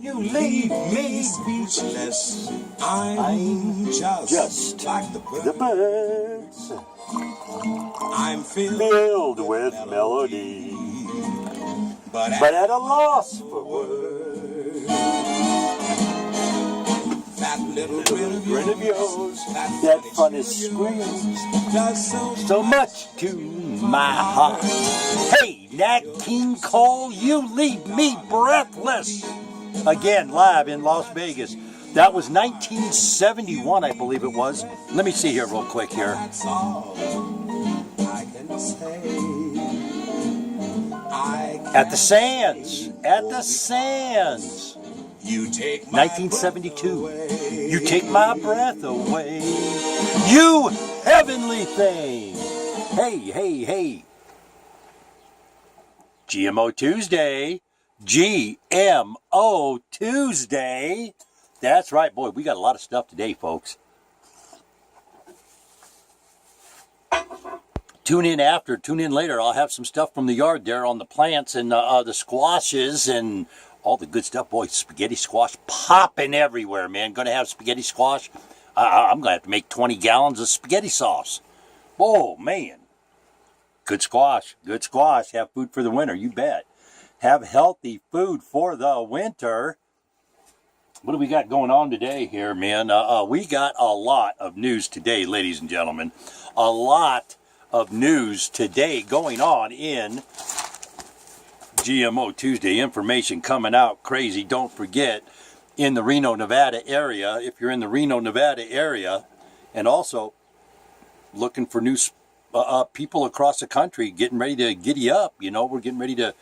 You leave me speechless. I'm just like the birds. I'm filled with melody, but at a loss for words. That little grin of yours, that funny screams, does so much to my heart. Hey, Nat King Cole, you leave me breathless. Again, live in Las Vegas. That was 1971, I believe it was. Let me see here real quick here. That's all I can say. At the Sands. At the Sands. You take 1972. You take my breath away. You heavenly thing. Hey, hey, hey. GMO Tuesday. GMO Tuesday. That's right, boy. We got a lot of stuff today, folks. Tune in later. I'll have some stuff from the yard there on the plants and the squashes and all the good stuff. Boy, spaghetti squash popping everywhere, man. Going to have spaghetti squash. I'm going to have to make 20 gallons of spaghetti sauce. Oh, man. Good squash. Good squash. Have food for the winter, you bet. Have healthy food for the winter. What do we got going on today here, man? We got a lot of news today, ladies and gentlemen. A lot of news today going on in GMO Tuesday. Information coming out crazy. Don't forget, in the Reno, Nevada area, if you're in the Reno, Nevada area, and also looking for new people across the country, getting ready to giddy up. You know, we're getting ready to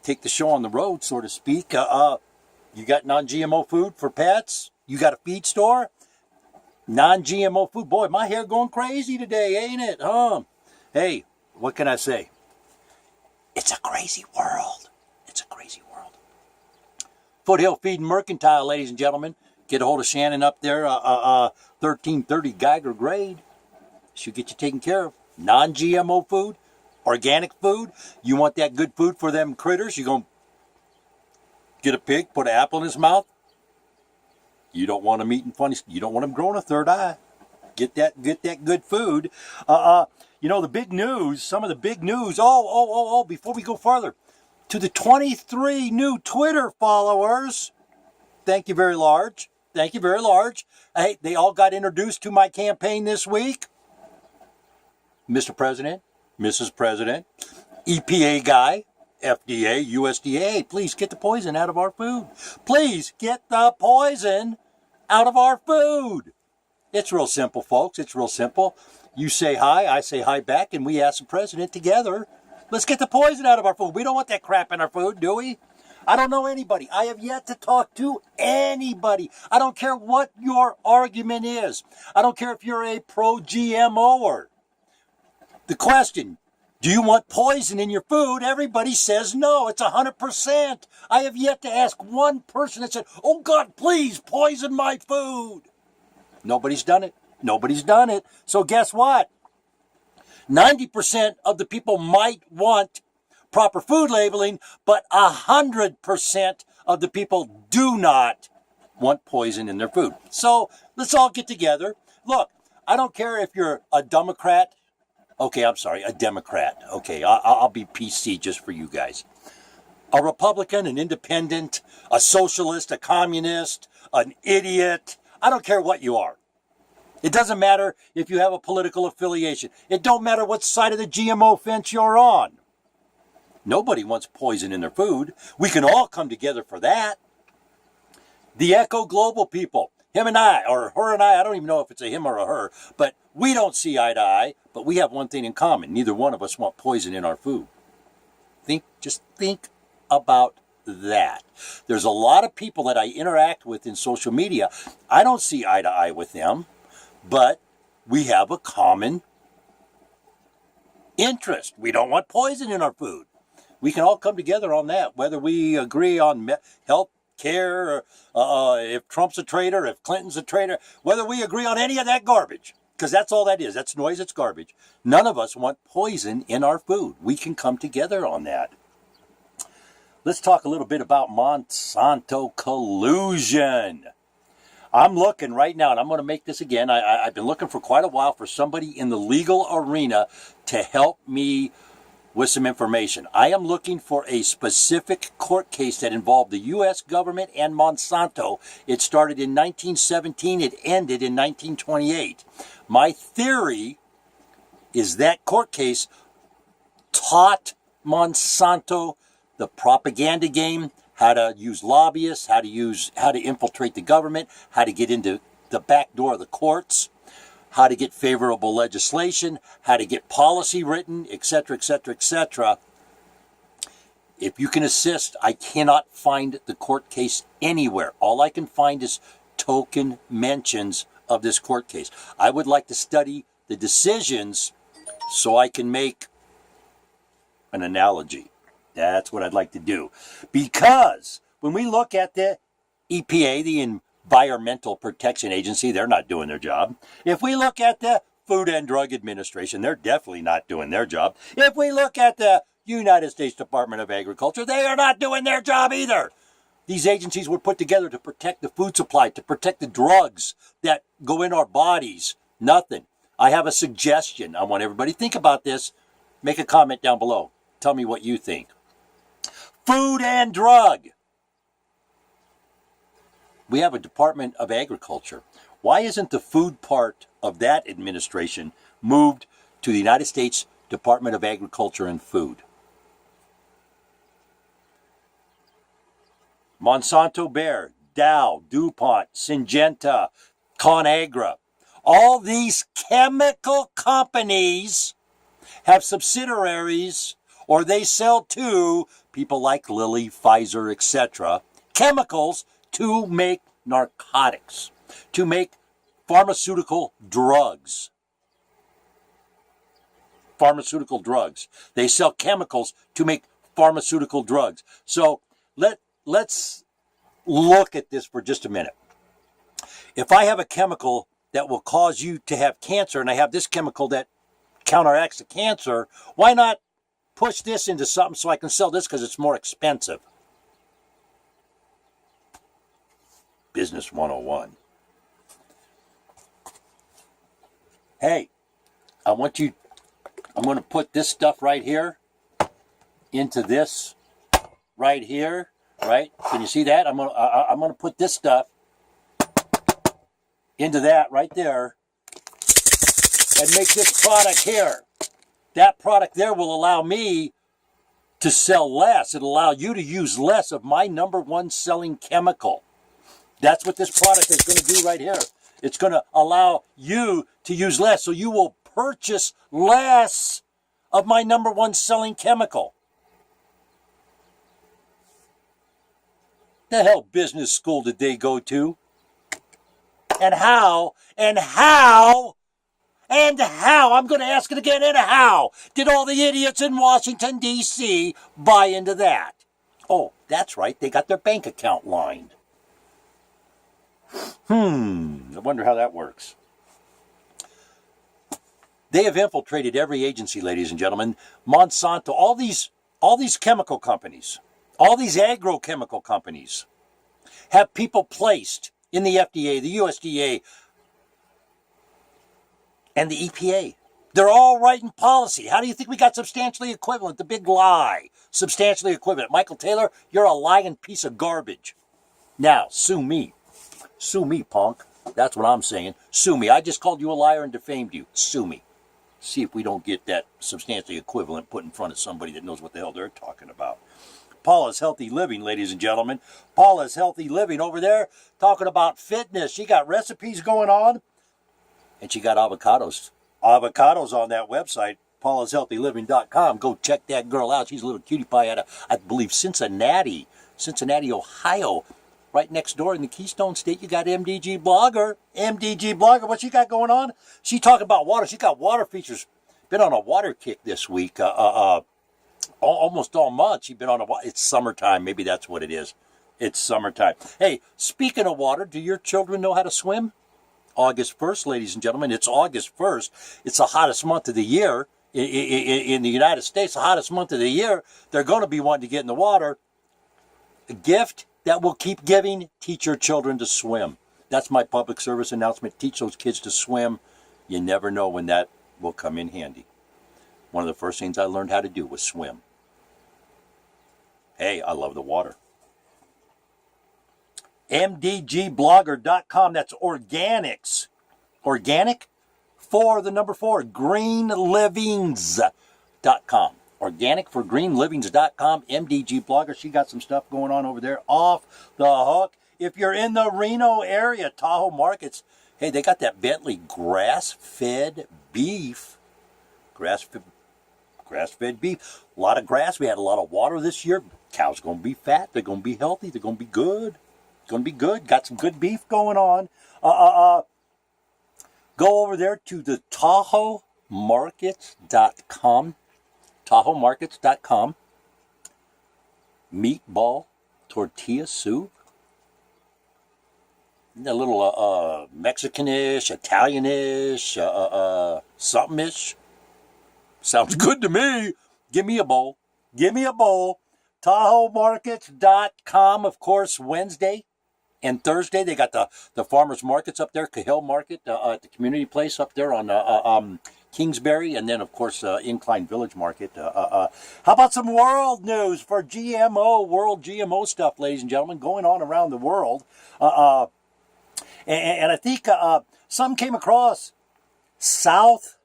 take the show on the road, so to speak. You got non-GMO food for pets? You got a feed store? Non-GMO food. Boy, my hair going crazy today, ain't it? Hey, what can I say? It's a crazy world. It's a crazy world. Foothill Feed and Mercantile, ladies and gentlemen. Get a hold of Shannon up there, 1330 Geiger Grade. She'll get you taken care of. Non-GMO food. Organic food, you want that good food for them critters, you're going to get a pig, put an apple in his mouth. You don't want him eating funny, you don't want him growing a third eye. Get that good food. You know, the big news, some of the big news, before we go further, to the 23 new Twitter followers, thank you very large. Thank you very large. Hey, they all got introduced to my campaign this week. Mr. President, Mrs. President, EPA guy, FDA, USDA, please get the poison out of our food. Please get the poison out of our food. It's real simple, folks. It's real simple. You say hi, I say hi back, and we ask the president together, let's get the poison out of our food. We don't want that crap in our food, do we? I don't know anybody. I have yet to talk to anybody. I don't care what your argument is. I don't care if you're a pro-GMOer. The question, do you want poison in your food? Everybody says no. It's 100%. I have yet to ask one person that said, oh God, please poison my food. Nobody's done it. Nobody's done it. So guess what? 90% of the people might want proper food labeling, but 100% of the people do not want poison in their food. So let's all get together. Look, I don't care if you're a Democrat. Okay, I'm sorry, a Democrat. Okay, I'll be PC just for you guys. A Republican, an independent, a socialist, a communist, an idiot. I don't care what you are. It doesn't matter if you have a political affiliation. It don't matter what side of the GMO fence you're on. Nobody wants poison in their food. We can all come together for that. The Echo Global people, him and I, or her and I don't even know if it's a him or a her, but we don't see eye to eye, but we have one thing in common. Neither one of us want poison in our food. Just think about that. There's a lot of people that I interact with in social media. I don't see eye to eye with them, but we have a common interest. We don't want poison in our food. We can all come together on that, whether we agree on health care, or if Trump's a traitor, if Clinton's a traitor, whether we agree on any of that garbage. Because that's all that is. That's noise, it's garbage. None of us want poison in our food. We can come together on that. let's talk a little bit about Monsanto collusion. I'm looking right now, and I'm going to make this again. I've been looking for quite a while for somebody in the legal arena to help me with some information. I am looking for a specific court case that involved the U.S. government and Monsanto. It started in 1917. It ended in 1928. My theory is that court case taught Monsanto the propaganda game, how to use lobbyists, how to infiltrate the government, how to get into the back door of the courts, how to get favorable legislation, how to get policy written, etc., etc., etc. If you can assist, I cannot find the court case anywhere. All I can find is token mentions of this court case. I would like to study the decisions so I can make an analogy. That's what I'd like to do. Because when we look at the EPA, the Environmental Protection Agency, they're not doing their job. If we look at the Food and Drug Administration, they're definitely not doing their job. If we look at the United States Department of Agriculture, they are not doing their job either. These agencies were put together to protect the food supply, to protect the drugs that go in our bodies. Nothing. I have a suggestion. I want everybody to think about this. Make a comment down below. Tell me what you think. Food and Drug. We have a Department of Agriculture. Why isn't the food part of that administration moved to the United States Department of Agriculture and Food? Monsanto, Bayer, Dow, DuPont, Syngenta, ConAgra. All these chemical companies have subsidiaries, or they sell to people like Lilly, Pfizer, etc., chemicals to make narcotics, to make pharmaceutical drugs. Pharmaceutical drugs. They sell chemicals to make pharmaceutical drugs. So let's look at this for just a minute. If I have a chemical that will cause you to have cancer, and I have this chemical that counteracts the cancer, why not push this into something so I can sell this because it's more expensive? Business 101. Hey, I'm going to put this stuff right here into this right here, right? Can you see that? I'm going to put this stuff into that right there and make this product here. That product there will allow me to sell less. It'll allow you to use less of my number one selling chemical. That's what this product is going to do right here. It's going to allow you to use less, so you will purchase less of my number one selling chemical. The hell business school did they go to? And how, I'm going to ask it again, and how did all the idiots in Washington, D.C. buy into that? Oh, that's right, they got their bank account lined. I wonder how that works. They have infiltrated every agency, ladies and gentlemen. Monsanto, all these chemical companies, all these agrochemical companies have people placed in the FDA, the USDA, and the EPA. They're all writing policy. How do you think we got substantially equivalent? The big lie. Substantially equivalent. Michael Taylor, you're a lying piece of garbage. Now, sue me. Sue me, punk. That's what I'm saying. Sue me. I just called you a liar and defamed you. Sue me. See if we don't get that substantially equivalent put in front of somebody that knows what the hell they're talking about. Paula's Healthy Living, ladies and gentlemen. Paula's Healthy Living over there talking about fitness. She got recipes going on, and she got avocados. Avocados on that website, paulashealthyliving.com. Go check that girl out. She's a little cutie pie out of, I believe, Cincinnati, Ohio. Right next door in the Keystone State, you got MDG Blogger. MDG Blogger, what she got going on? She talking about water. She got water features. Been on a water kick this week. Almost all month. She's been on it's summertime. Maybe that's what it is. It's summertime. Hey, speaking of water, do your children know how to swim? August 1st, ladies and gentlemen. It's August 1st. It's the hottest month of the year in the United States. The hottest month of the year. They're going to be wanting to get in the water. A gift that will keep giving. Teach your children to swim. That's my public service announcement. Teach those kids to swim. You never know when that will come in handy. One of the first things I learned how to do was swim. Hey, I love the water. MDGblogger.com. That's organics. Organic for the number 4. Greenlivings.com. Organic for greenlivings.com. MDG Blogger. She got some stuff going on over there. Off the hook. If you're in the Reno area, Tahoe Markets, hey, they got that Bentley grass-fed beef. Grass-fed beef. A lot of grass. We had a lot of water this year. Cows going to be fat. They're going to be healthy. They're going to be good. Going to be good. Got some good beef going on. Go over there to the TahoeMarkets.com. TahoeMarkets.com. Meatball tortilla soup. A little Mexicanish, Italianish, something-ish. Sounds good to me. Give me a bowl. Give me a bowl. TahoeMarkets.com, of course, Wednesday and Thursday. They got the farmers markets up there, Cahill Market at the community place up there on Kingsbury, and then, of course, Incline Village Market. How about some world news for GMO, world GMO stuff, ladies and gentlemen, going on around the world. And I think some came across South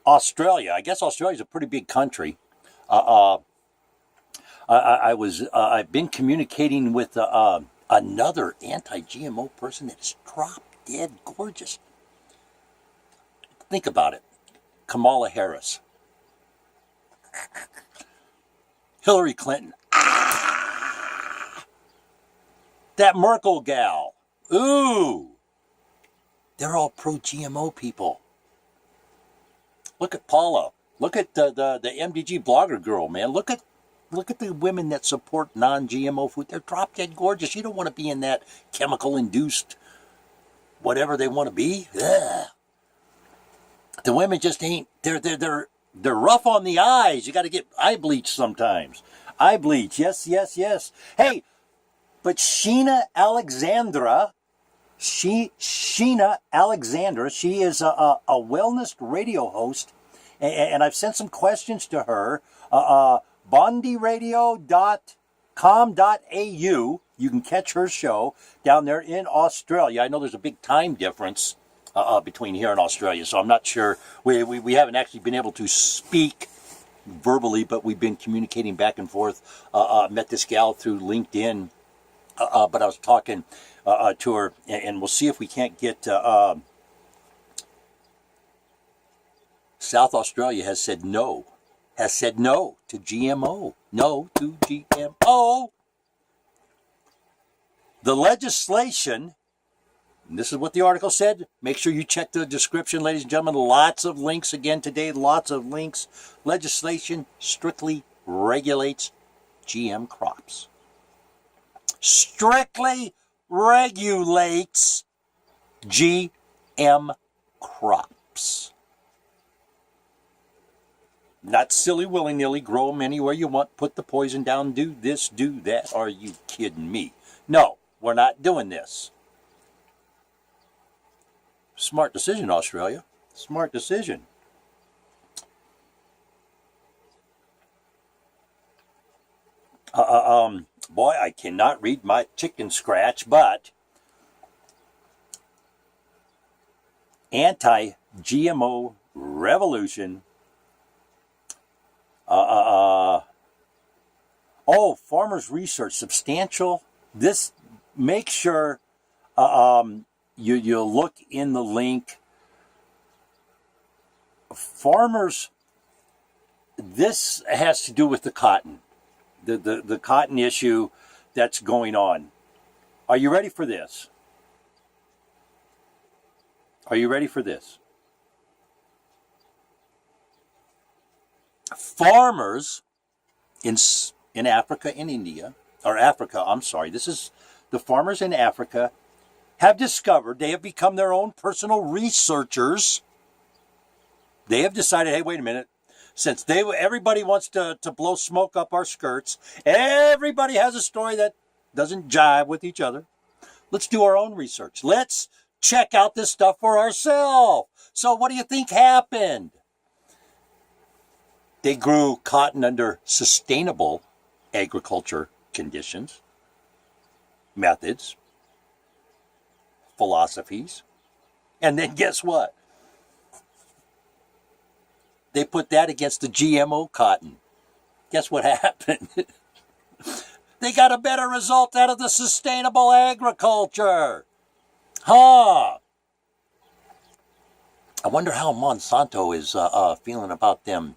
Australia. I guess Australia's a pretty big country. I've been communicating with another anti-GMO person that is drop dead gorgeous. Think about it. Kamala Harris. Hillary Clinton. That Merkel gal. Ooh. They're all pro-GMO people. Look at Paula. Look at the MDG blogger girl, man. Look at the women that support non-GMO food. They're drop dead gorgeous. You don't want to be in that chemical-induced whatever they want to be. Ugh. The women just ain't. They're rough on the eyes. You got to get eye bleach sometimes. Eye bleach. Yes. Hey, but Sheena Alexandra. Sheena Alexandra. She is a wellness radio host, and I've sent some questions to her. bondyradio.com.au. You can catch her show down there in Australia. I know there's a big time difference between here and Australia, so I'm not sure. We haven't actually been able to speak verbally, but we've been communicating back and forth. Met this gal through LinkedIn, but I was talking to her, and we'll see if we can't get... South Australia has said no to GMO. No to GMO. The legislation, and this is what the article said. Make sure you check the description, ladies and gentlemen. Lots of links again today. Lots of links. Legislation strictly regulates GM crops. Strictly regulates GM crops. Not silly willy-nilly, grow them anywhere you want, put the poison down, do this, do that. Are you kidding me? No, we're not doing this. Smart decision, Australia. Smart decision. Boy, I cannot read my chicken scratch, but anti-GMO revolution. Farmers research substantial. This, make sure you look in the link. Farmers, this has to do with the cotton, the cotton issue that's going on. Are you ready for this? Are you ready for this? Farmers in Africa and India, or Africa, I'm sorry, this is the farmers in Africa have discovered, they have become their own personal researchers. They have decided, hey, wait a minute, since everybody wants to blow smoke up our skirts, everybody has a story that doesn't jive with each other. Let's do our own research. Let's check out this stuff for ourselves. So what do you think happened? They grew cotton under sustainable agriculture conditions, methods, philosophies. And then guess what? They put that against the GMO cotton. Guess what happened? They got a better result out of the sustainable agriculture. Huh. I wonder how Monsanto is feeling about them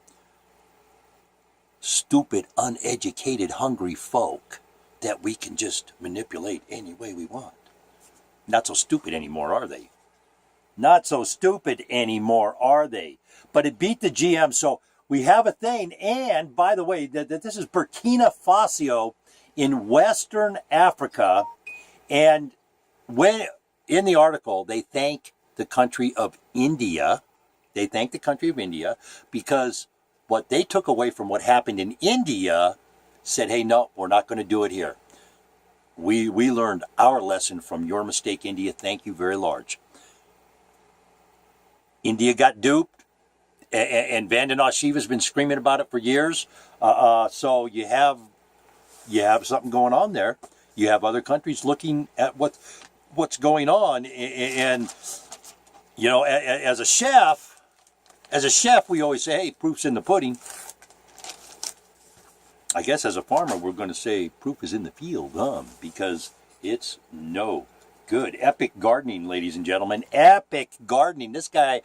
stupid, uneducated, hungry folk that we can just manipulate any way we want. Not so stupid anymore, are they? Not so stupid anymore, are they? But it beat the GM, so we have a thing. And, by the way, this is Burkina Faso in Western Africa. And when in the article, they thank the country of India. They thank the country of India because what they took away from what happened in India said, hey, no, we're not going to do it here. We learned our lesson from your mistake, India. Thank you very large. India got duped, and Vandana Shiva's been screaming about it for years. So you have something going on there. You have other countries looking at what's going on, and you know, as a chef, we always say, hey, proof's in the pudding. I guess as a farmer, we're going to say proof is in the field, because it's no good. Epic Gardening, ladies and gentlemen. Epic Gardening. This guy,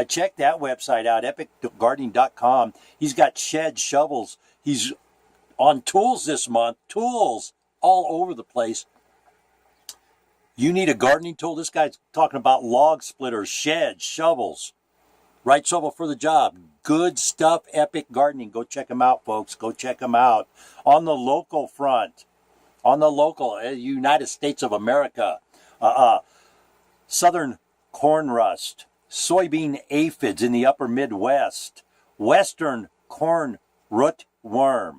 check that website out, epicgardening.com. He's got sheds, shovels. He's on tools this month. Tools all over the place. You need a gardening tool? This guy's talking about log splitters, sheds, shovels. Right shovel for the job. Good stuff, Epic Gardening. Go check them out, folks. Go check them out. On the local front, United States of America, southern corn rust, soybean aphids in the upper Midwest, western corn rootworm.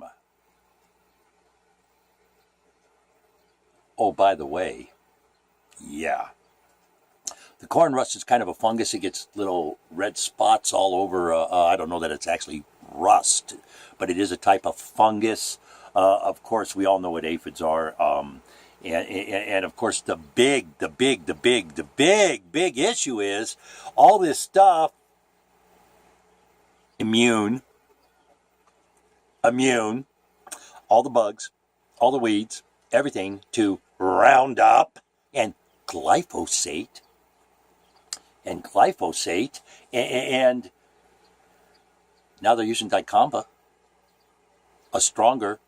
Oh, by the way, yeah. The corn rust is kind of a fungus. It gets little red spots all over. I don't know that it's actually rust, but it is a type of fungus. Of course, we all know what aphids are. And of course, the big issue is all this stuff, immune, all the bugs, all the weeds, everything to Roundup and glyphosate. And now they're using dicamba, a stronger,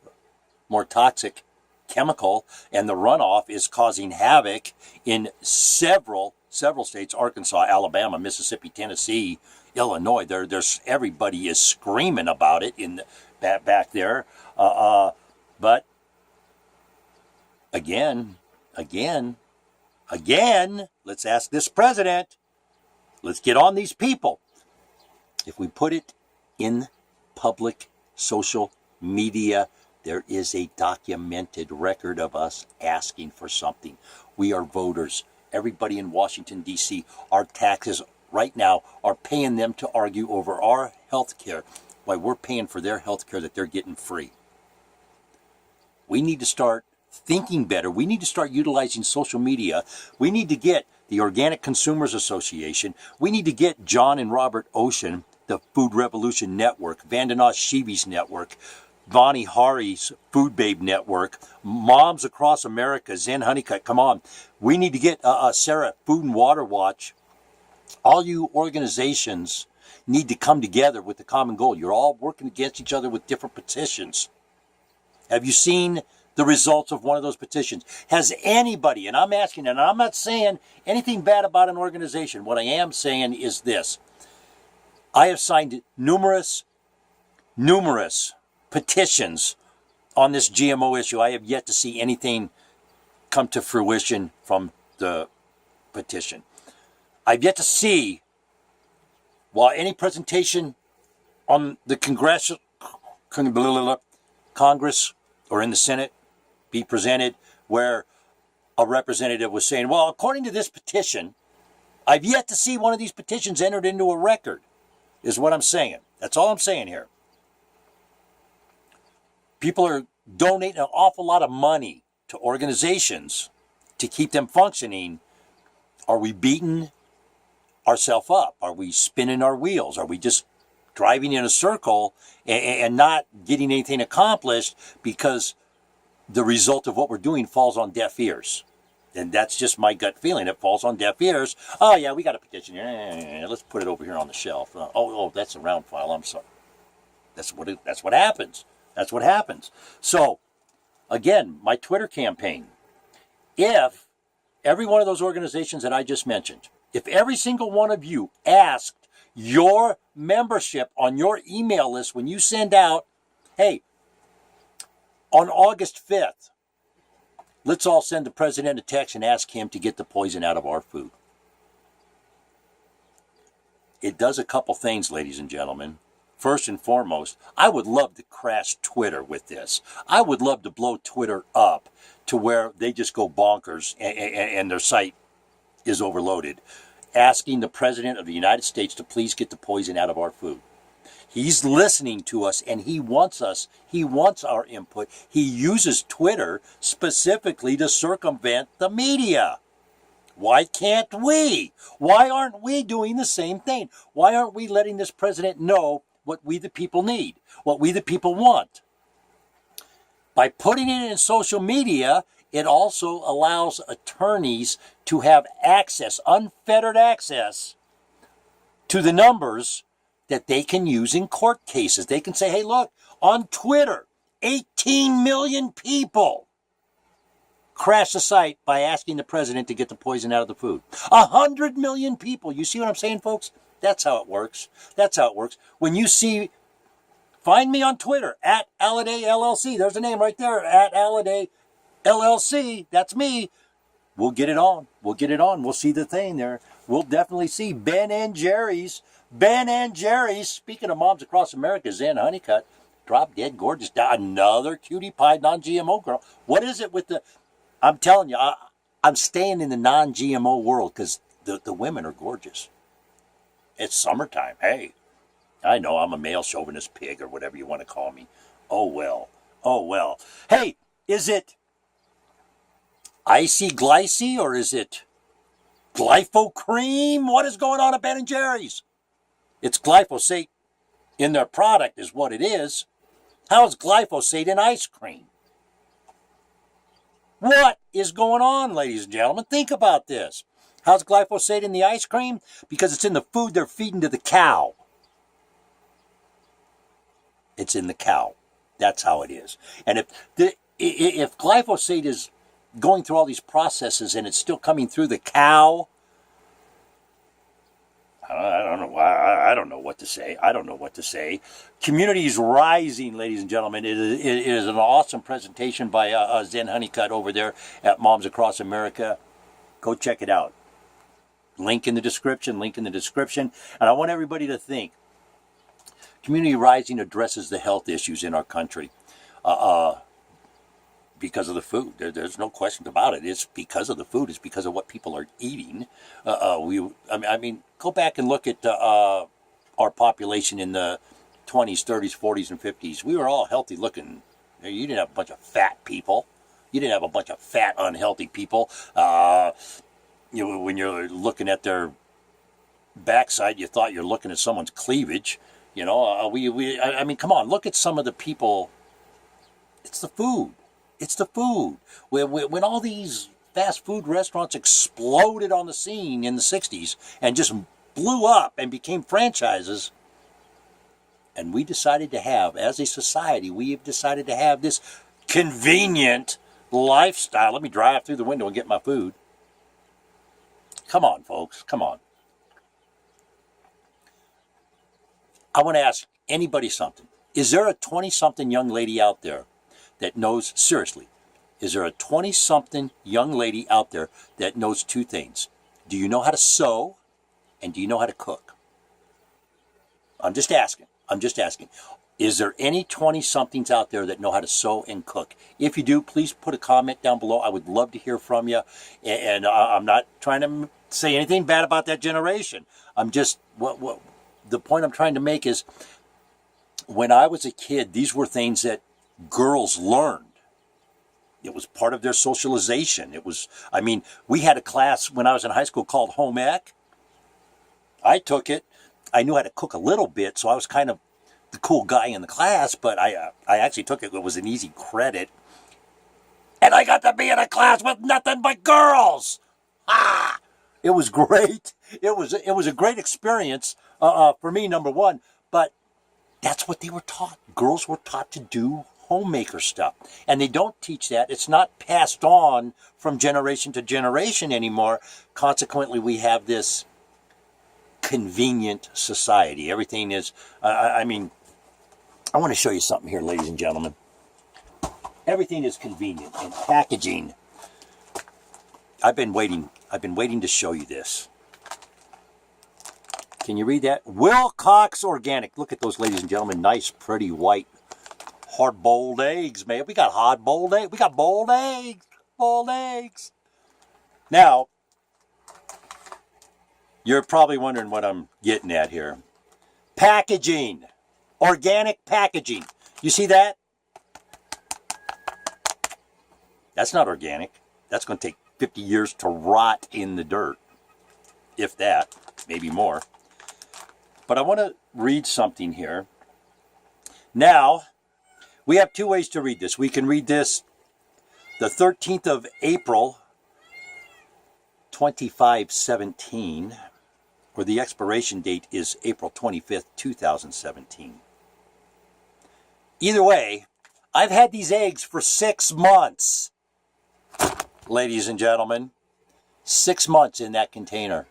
more toxic chemical, and the runoff is causing havoc in several states: Arkansas, Alabama, Mississippi, Tennessee, Illinois. There's everybody is screaming about it in back there. But again, let's ask this president. Let's get on these people. If we put it in public social media, there is a documented record of us asking for something. We are voters. Everybody in Washington, D.C., our taxes right now are paying them to argue over our health care while we're paying for their health care that they're getting free. We need to start thinking better. We need to start utilizing social media. We need to get the Organic Consumers Association. We need to get John and Robert Ocean, the Food Revolution Network, Vandana Shiva's network, Vani Hari's Food Babe Network, Moms Across America, Zen Honeycutt. Come on. We need to get Sarah, Food and Water Watch. All you organizations need to come together with the common goal. You're all working against each other with different petitions. Have you seen the results of one of those petitions? Has anybody, and I'm asking, and I'm not saying anything bad about an organization. What I am saying is this. I have signed numerous petitions on this GMO issue. I have yet to see anything come to fruition from the petition. I've yet to see, while any presentation on the Congress or in the Senate be presented where a representative was saying, well, according to this petition, I've yet to see one of these petitions entered into a record, is what I'm saying. That's all I'm saying here. People are donating an awful lot of money to organizations to keep them functioning. Are we beating ourselves up? Are we spinning our wheels? Are we just driving in a circle and not getting anything accomplished because the result of what we're doing falls on deaf ears? And that's just my gut feeling. It falls on deaf ears. Oh, yeah, we got a petition here. Let's put it over here on the shelf. Oh, that's a round file. I'm sorry. That's what happens. That's what happens. So, again, my Twitter campaign. If every one of those organizations that I just mentioned, if every single one of you asked your membership on your email list when you send out, hey, on August 5th, let's all send the president a text and ask him to get the poison out of our food. It does a couple things, ladies and gentlemen. First and foremost, I would love to crash Twitter with this. I would love to blow Twitter up to where they just go bonkers and their site is overloaded, asking the President of the United States to please get the poison out of our food. He's listening to us and he wants our input. He uses Twitter specifically to circumvent the media. Why can't we? Why aren't we doing the same thing? Why aren't we letting this president know what we the people need, what we the people want? By putting it in social media, it also allows attorneys to have access, unfettered access, to the numbers that they can use in court cases. They can say, hey, look, on Twitter, 18 million people crash the site by asking the president to get the poison out of the food. 100 million people. You see what I'm saying, folks? That's how it works. That's how it works. When you see, find me on Twitter, at Alladay LLC. There's a name right there, at Alladay LLC. That's me. We'll get it on. We'll get it on. We'll see the thing there. We'll definitely see Ben and Jerry's. Ben and Jerry's. Speaking of moms across America, Zen Honeycutt, drop dead gorgeous. Another cutie pie non-GMO girl. What is it with the... I'm telling you, I'm staying in the non-GMO world because the women are gorgeous. It's summertime. Hey, I know I'm a male chauvinist pig or whatever you want to call me. Oh, well. Oh, well. Hey, is it icy glycy or is it glypho cream? What is going on at Ben & Jerry's? It's glyphosate in their product is what it is. How is glyphosate in ice cream? What is going on, ladies and gentlemen? Think about this. How's glyphosate in the ice cream? Because it's in the food they're feeding to the cow. It's in the cow. That's how it is. And if glyphosate is going through all these processes and it's still coming through the cow, I don't know. I don't know what to say. I don't know what to say. Communities rising, ladies and gentlemen. It is an awesome presentation by Zen Honeycutt over there at Moms Across America. Go check it out. Link in the description. Link in the description. And I want everybody to think. Community Rising addresses the health issues in our country because of the food. There's no question about it. It's because of the food. It's because of what people are eating. I mean, go back and look at our population in the 20s, 30s, 40s, and 50s. We were all healthy looking. You didn't have a bunch of fat people. You didn't have a bunch of fat, unhealthy people. When you're looking at their backside, you thought you're looking at someone's cleavage. I mean, come on, look at some of the people. It's the food. It's the food. When all these fast food restaurants exploded on the scene in the 60s and just blew up and became franchises, and we decided to have, as a society, we have decided to have this convenient lifestyle. Let me drive through the window and get my food. Come on, folks. Come on. I want to ask anybody something. Is there a 20-something young lady out there that knows, seriously, is there a 20-something young lady out there that knows two things? Do you know how to sew? And do you know how to cook? I'm just asking. I'm just asking. Is there any 20-somethings out there that know how to sew and cook? If you do, please put a comment down below. I would love to hear from you. And I'm not trying to say anything bad about that generation. I'm just, the point I'm trying to make is, when I was a kid, these were things that girls learned. It was part of their socialization. It was, I mean, we had a class when I was in high school called home ec. I took it. I knew how to cook a little bit, so I was kind of the cool guy in the class, but I actually took it. It was an easy credit. And I got to be in a class with nothing but girls. Ah! It was great. It was a great experience for me, number one. But that's what they were taught. Girls were taught to do homemaker stuff. And they don't teach that. It's not passed on from generation to generation anymore. Consequently, we have this convenient society. Everything is, I mean, I want to show you something here, ladies and gentlemen. Everything is convenient and packaging. I've been waiting to show you this. Can you read that? Wilcox Organic. Look at those, ladies and gentlemen. Nice, pretty, white, hard-boiled eggs, man. We got hard-boiled eggs. We got boiled eggs. Boiled eggs. Now, you're probably wondering what I'm getting at here. Packaging. Organic packaging. You see that? That's not organic. That's going to take 50 years to rot in the dirt. If that, maybe more. But I want to read something here. Now, we have two ways to read this. We can read this the 13th of April, 2517, or the expiration date is April 25th, 2017. Either way, I've had these eggs for 6 months, ladies and gentlemen. 6 months in that container.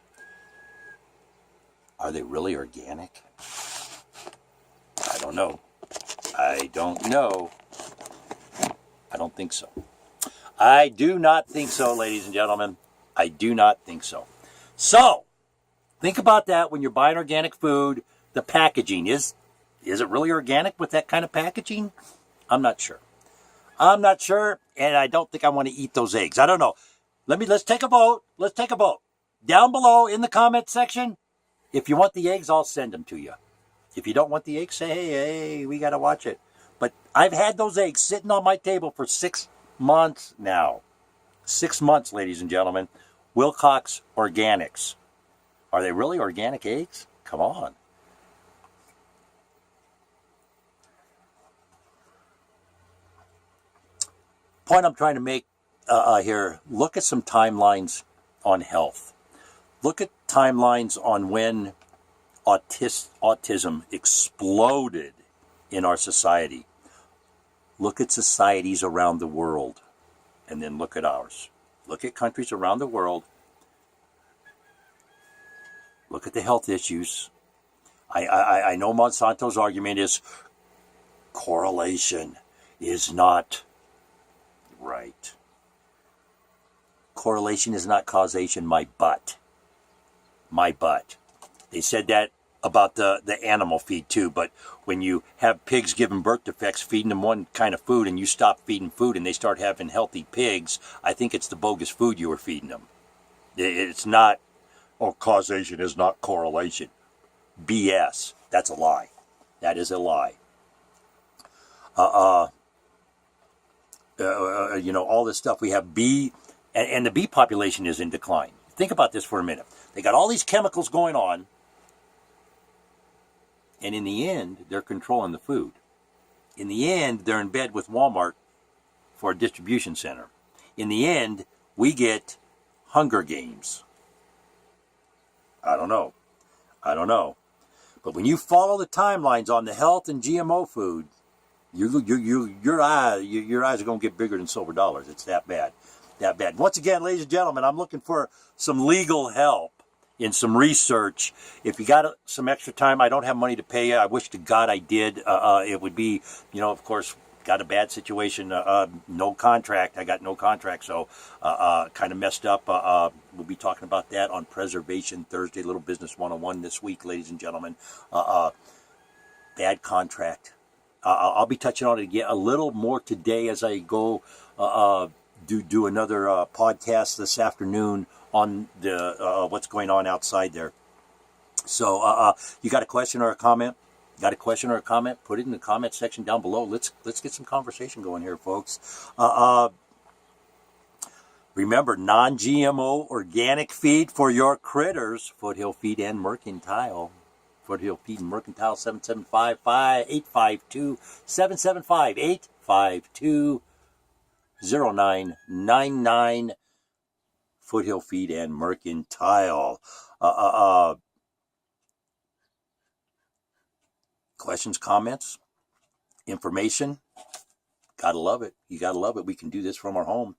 Are they really organic? I don't know. I don't know. I don't think so. I do not think so, ladies and gentlemen. I do not think so. So, think about that when you're buying organic food. The packaging, is it really organic with that kind of packaging? I'm not sure. I'm not sure, and I don't think I want to eat those eggs. I don't know. Let's take a vote. Let's take a vote. Down below in the comment section, if you want the eggs, I'll send them to you. If you don't want the eggs, say, hey, we got to watch it. But I've had those eggs sitting on my table for 6 months now. 6 months, ladies and gentlemen. Wilcox Organics. Are they really organic eggs? Come on. Point I'm trying to make here, look at some timelines on health. Look at timelines on when autism exploded in our society. Look at societies around the world, and then look at ours. Look at countries around the world. Look at the health issues. I know Monsanto's argument is correlation is not right. Correlation is not causation, my butt. My butt. They said that about the animal feed too, but when you have pigs giving birth defects, feeding them one kind of food, and you stop feeding food and they start having healthy pigs, I think it's the bogus food you were feeding them. It's not, causation is not correlation. BS. That's a lie. That is a lie. All this stuff. We have bee, and the bee population is in decline. Think about this for a minute. They got all these chemicals going on, and in the end, they're controlling the food. In the end, they're in bed with Walmart for a distribution center. In the end, we get Hunger Games. I don't know. But when you follow the timelines on the health and GMO food, your eyes are going to get bigger than silver dollars. It's that bad. That bad. Once again, ladies and gentlemen, I'm looking for some legal help in some research. If you got some extra time, I don't have money to pay you. I wish to God I did. It would be, of course, got a bad situation. No contract. I got no contract, so kind of messed up. We'll be talking about that on Preservation Thursday, Little Business 101 this week, ladies and gentlemen. Bad contract. I'll be touching on it again a little more today as I go do another podcast this afternoon on the what's going on outside there. So you got a question or a comment? Got a question or a comment? Put it in the comment section down below. Let's get some conversation going here, folks. Remember, non-GMO organic feed for your critters. Foothill Feed and Mercantile. Foothill Feed and Mercantile, 775-852-0999. Foothill Feed and Mercantile. Questions, comments, information? Gotta love it. You gotta love it. We can do this from our home.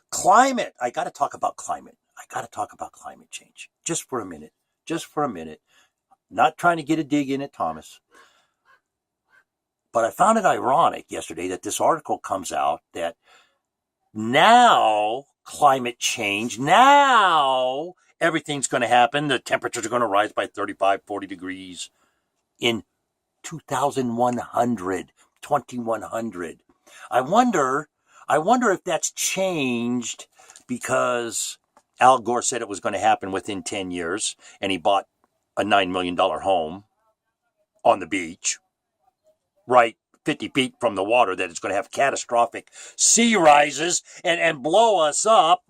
Climate. I gotta talk about climate. I gotta talk about climate change. Just for a minute. Just for a minute. Not trying to get a dig in at Thomas. But I found it ironic yesterday that this article comes out that now climate change, now everything's going to happen. The temperatures are going to rise by 35, 40 degrees in 2100. I wonder if that's changed because Al Gore said it was going to happen within 10 years and he bought a $9 million home on the beach, right 50 feet from the water, that it's going to have catastrophic sea rises and blow us up,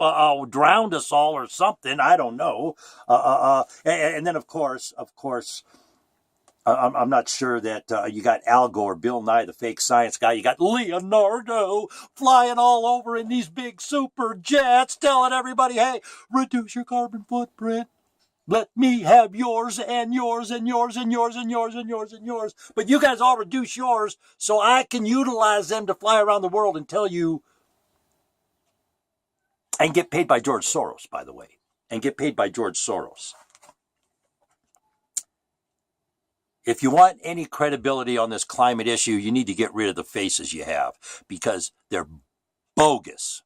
drown us all or something. I don't know. And then, of course, I'm not sure that you got Al Gore, Bill Nye, the fake science guy. You got Leonardo flying all over in these big super jets telling everybody, hey, reduce your carbon footprint. Let me have yours and yours and yours and yours and yours and yours and yours. But you guys all reduce yours so I can utilize them to fly around the world and tell you. And get paid by George Soros, by the way. And get paid by George Soros. If you want any credibility on this climate issue, you need to get rid of the faces you have because they're bogus.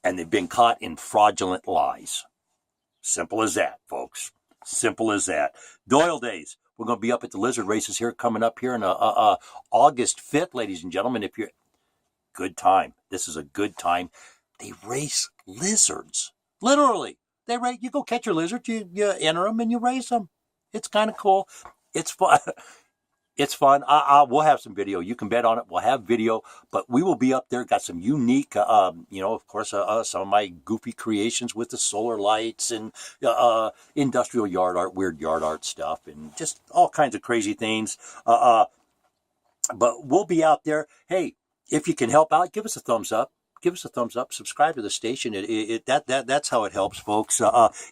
And they've been caught in fraudulent lies. Simple as that, folks. Simple as that. Doyle Days. We're going to be up at the lizard races here coming up here on August 5th, ladies and gentlemen. If you're good time. This is a good time. They race lizards. Literally. They race. You go catch your lizard, you enter them, and you race them. It's kind of cool. It's fun. It's fun. We'll have some video. You can bet on it. We'll have video, but we will be up there. Got some unique, of course, some of my goofy creations with the solar lights and industrial yard art, weird yard art stuff, and just all kinds of crazy things. But we'll be out there. Hey, if you can help out, give us a thumbs up. Give us a thumbs up. Subscribe to the station. That's how it helps, folks.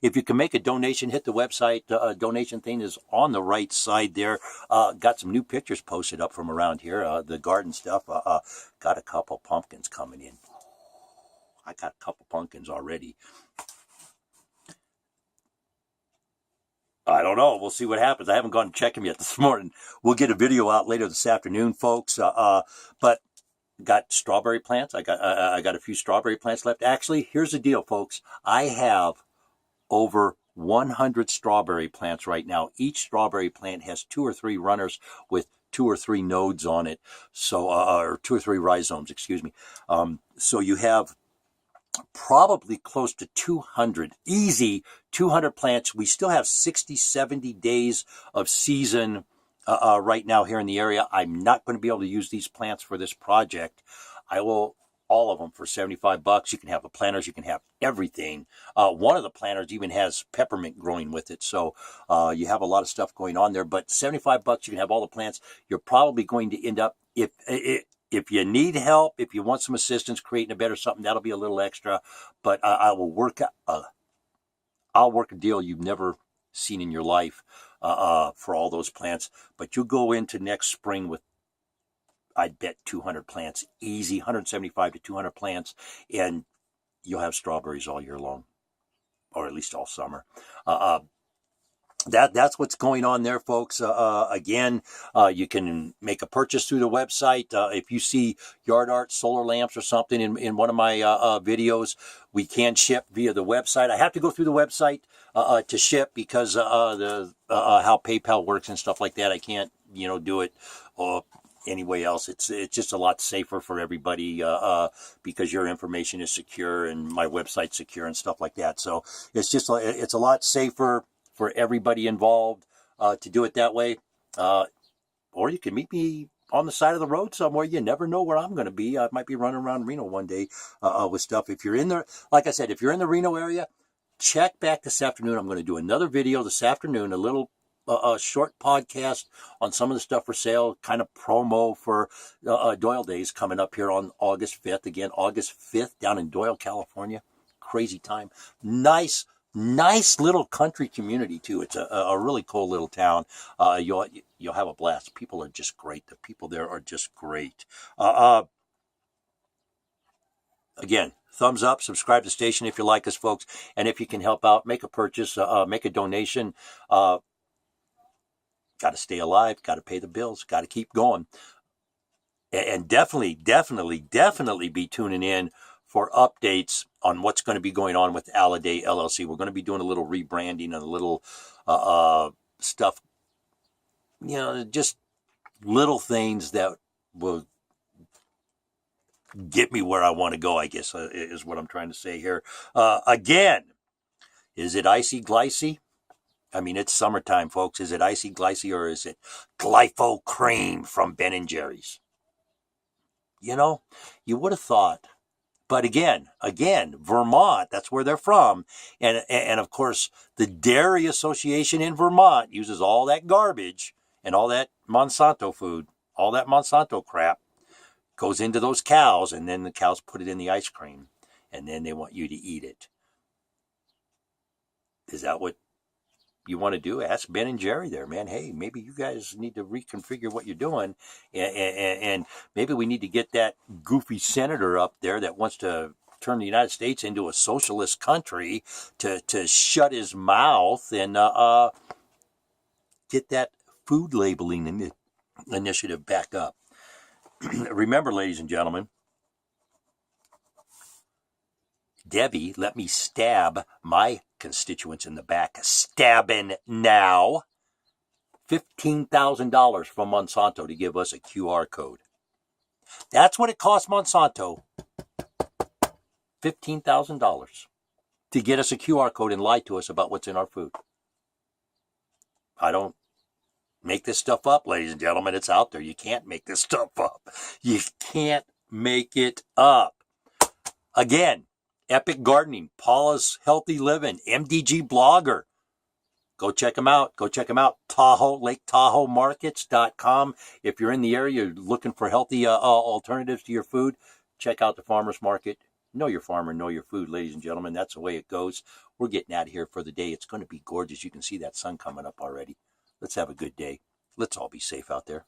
If you can make a donation, hit the website. Donation thing is on the right side there. Got some new pictures posted up from around here. The garden stuff. Got a couple pumpkins coming in. I got a couple pumpkins already. I don't know. We'll see what happens. I haven't gone to check them yet this morning. We'll get a video out later this afternoon, folks. But got strawberry plants. I got a few strawberry plants left. Actually, here's the deal, folks. I have over 100 strawberry plants right now. Each strawberry plant has 2 or 3 runners with 2 or 3 nodes on it. So, or 2 or 3 rhizomes, excuse me. So you have probably close to 200, easy 200 plants. We still have 60, 70 days of season right now here in the area. I'm not going to be able to use these plants for this project. I will, all of them for $75. You can have the planters, you can have everything. One of the planters even has peppermint growing with it. So you have a lot of stuff going on there, but $75, you can have all the plants. You're probably going to end up, if you need help, if you want some assistance creating a bed or something, that'll be a little extra, but I'll work a deal you've never seen in your life for all those plants. But you go into next spring with, I'd bet 200 plants, easy, 175 to 200 plants, and you'll have strawberries all year long, or at least all summer. That's what's going on there, folks. Again, you can make a purchase through the website. If you see yard art, solar lamps or something in one of my videos, we can ship via the website. I have to go through the website to ship because how PayPal works and stuff like that. I can't do it anyway else. It's just a lot safer for everybody because your information is secure and my website's secure and stuff like that. So it's a lot safer for everybody involved to do it that way. Or you can meet me on the side of the road somewhere. You never know where I'm going to be. I might be running around Reno one day with stuff. If you're in there, like I said, if you're in the Reno area, check back this afternoon. I'm going to do another video this afternoon, a little short podcast on some of the stuff for sale, kind of promo for Doyle Days coming up here on August 5th. Again, August 5th down in Doyle, California. Crazy time. Nice little country community too. It's a really cool little town. You'll have a blast. People are just great. The people there are just great. Again, thumbs up, subscribe to the station if you like us, folks. And if you can help out, make a purchase, make a donation. Got to stay alive, got to pay the bills, got to keep going. And definitely be tuning in for updates on what's going to be going on with Alladay LLC. We're going to be doing a little rebranding and a little stuff, just little things that will get me where I want to go, I guess, is what I'm trying to say here. Again, is it icy glycy? I mean, it's summertime, folks. Is it icy glycy or is it glypho cream from Ben & Jerry's? You would have thought. But again, Vermont, that's where they're from. And of course, the Dairy Association in Vermont uses all that garbage and all that Monsanto food, all that Monsanto crap goes into those cows, and then the cows put it in the ice cream, and then they want you to eat it. Is that what you want to do? Ask Ben and Jerry there, man. Hey, maybe you guys need to reconfigure what you're doing, and maybe we need to get that goofy senator up there that wants to turn the United States into a socialist country to shut his mouth and get that food labeling initiative back up. Remember, ladies and gentlemen, Debbie let me stab my constituents in the back. Stabbing now. $15,000 from Monsanto to give us a QR code. That's what it cost Monsanto. $15,000 to get us a QR code and lie to us about what's in our food. I don't make this stuff up, ladies and gentlemen. It's out there. You can't make this stuff up. You can't make it up. Again, Epic Gardening, Paula's Healthy Living, MDG Blogger. Go check them out. Lake Tahoe Markets.com. If you're in the area, you're looking for healthy alternatives to your food, check out the farmer's market. Know your farmer, know your food, ladies and gentlemen. That's the way it goes. We're getting out of here for the day. It's going to be gorgeous. You can see that sun coming up already. Let's have a good day. Let's all be safe out there.